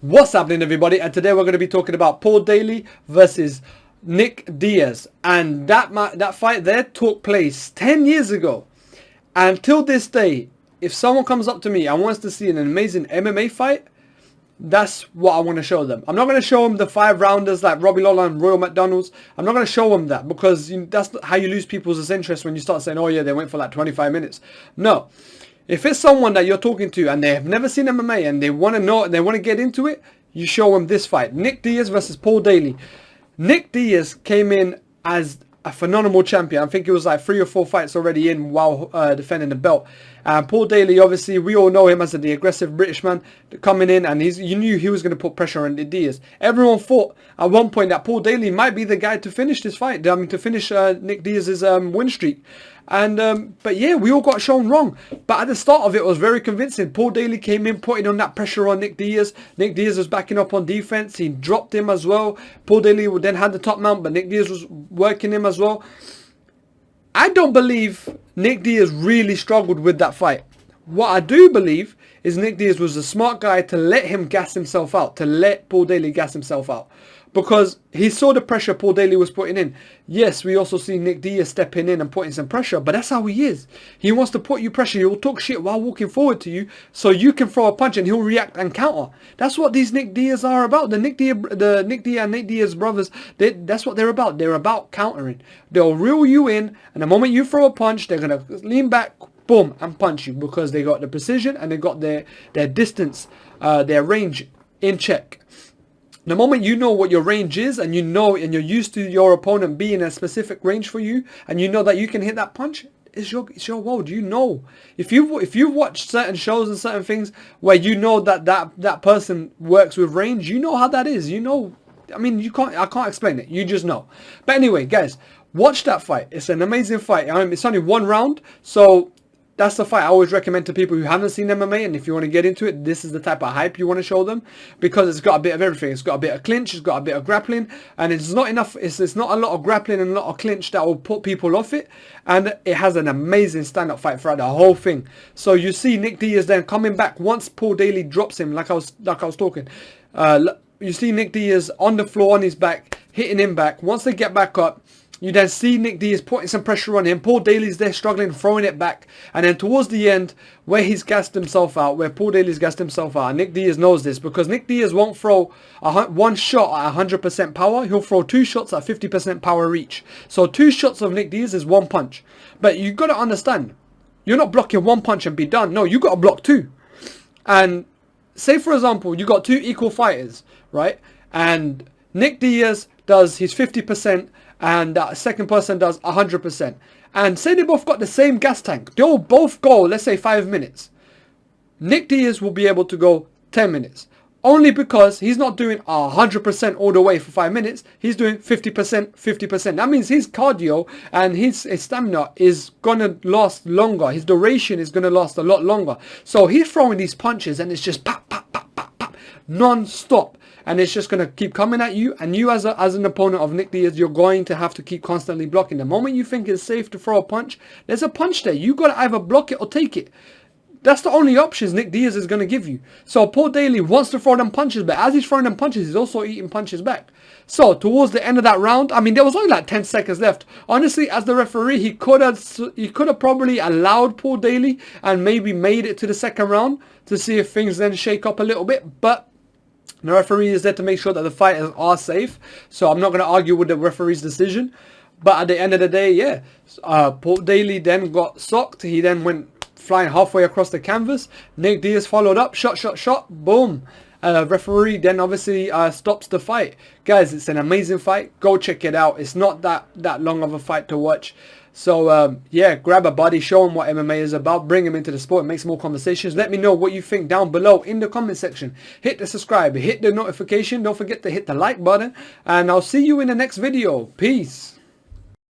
What's happening, everybody? And today we're going to be talking about Paul Daley versus Nick Diaz, and that fight there took place 10 years ago. And till this day, if someone comes up to me and wants to see an amazing MMA fight, that's what I want to show them. I'm not going to show them the 5-rounders like Robbie Lawler and Royal McDonald's. I'm not going to show them that, because that's how you lose people's interest when you start saying, oh yeah, they went for like 25 minutes. No. If it's someone that you're talking to and they have never seen MMA and they want to know, they want to get into it, you show them this fight. Nick Diaz versus Paul Daley. Nick Diaz came in as a phenomenal champion. I think it was like 3 or 4 fights already in while defending the belt. And Paul Daley, obviously, we all know him as the aggressive British man coming in, and you knew he was going to put pressure on Diaz. Everyone thought at one point that Paul Daley might be the guy to finish this fight, to finish Nick Diaz's win streak. And but yeah, we all got shown wrong. But at the start of it, was very convincing. Paul Daley came in, putting on that pressure on Nick Diaz. Nick Diaz was backing up on defense. He dropped him as well. Paul Daley then had the top mount, but Nick Diaz was working him as well. I don't believe Nick Diaz really struggled with that fight. What I do believe is Nick Diaz was a smart guy to let him gas himself out, to let Paul Daley gas himself out. Because he saw the pressure Paul Daley was putting in. Yes, we also see Nick Diaz stepping in and putting some pressure, but that's how he is. He wants to put you pressure. He'll talk shit while walking forward to you so you can throw a punch and he'll react and counter. That's what these Nick Diaz are about. The Nick Diaz and Nick Diaz brothers, that's what they're about. They're about countering. They'll reel you in, and the moment you throw a punch, they're going to lean back, boom, and punch you, because they got the precision and they got their distance, their range in check. The moment you know what your range is, and you know, and you're used to your opponent being a specific range for you, and you know that you can hit that punch, it's your world. You know, if you've watched certain shows and certain things where you know that person works with range, you know how that is. You know, I mean, I can't explain it. You just know. But anyway, guys, watch that fight. It's an amazing fight. It's only 1 round, so that's the fight I always recommend to people who haven't seen MMA, and if you want to get into it, this is the type of hype you want to show them, because it's got a bit of everything. It's got a bit of clinch, it's got a bit of grappling, and it's not enough. It's not a lot of grappling and a lot of clinch that will put people off it, and it has an amazing stand-up fight throughout the whole thing. So you see Nick Diaz then coming back once Paul Daley drops him, like I was talking. You see Nick Diaz on the floor on his back, hitting him back. Once they get back up, you then see Nick Diaz putting some pressure on him. Paul Daley's there struggling, throwing it back. And then towards the end, where he's gassed himself out, where Paul Daley's gassed himself out, and Nick Diaz knows this, because Nick Diaz won't throw one shot at 100% power. He'll throw 2 shots at 50% power each. So 2 shots of Nick Diaz is 1 punch. But you got to understand, you're not blocking 1 punch and be done. No, you got to block 2. And say, for example, you got 2 equal fighters, right? And Nick Diaz does his 50%, and that second person does 100%. And say they both got the same gas tank. They'll both go, let's say, 5 minutes. Nick Diaz will be able to go 10 minutes. Only because he's not doing 100% all the way for 5 minutes. He's doing 50%, 50%. That means his cardio and his stamina is going to last longer. His duration is going to last a lot longer. So he's throwing these punches and it's just pop, pop, pop, pop, pop, non-stop. And it's just going to keep coming at you. And you as an opponent of Nick Diaz, you're going to have to keep constantly blocking. The moment you think it's safe to throw a punch, there's a punch there. You got to either block it or take it. That's the only options Nick Diaz is going to give you. So Paul Daley wants to throw them punches, but as he's throwing them punches, he's also eating punches back. So towards the end of that round, I mean, there was only like 10 seconds left. Honestly, as the referee, he could have probably allowed Paul Daley and maybe made it to the second round to see if things then shake up a little bit. But the referee is there to make sure that the fighters are safe. So I'm not going to argue with the referee's decision. But at the end of the day, yeah, Paul Daley then got socked. He then went flying halfway across the canvas. Nick Diaz followed up, shot, boom. Referee then obviously stops the fight. Guys, it's an amazing fight. Go check it out. It's not that long of a fight to watch. So yeah, grab a buddy, show him what MMA is about, bring him into the sport, make some more conversations. Let me know what you think down below in the comment section. Hit the subscribe, hit the notification, don't forget to hit the like button, and I'll see you in the next video. Peace.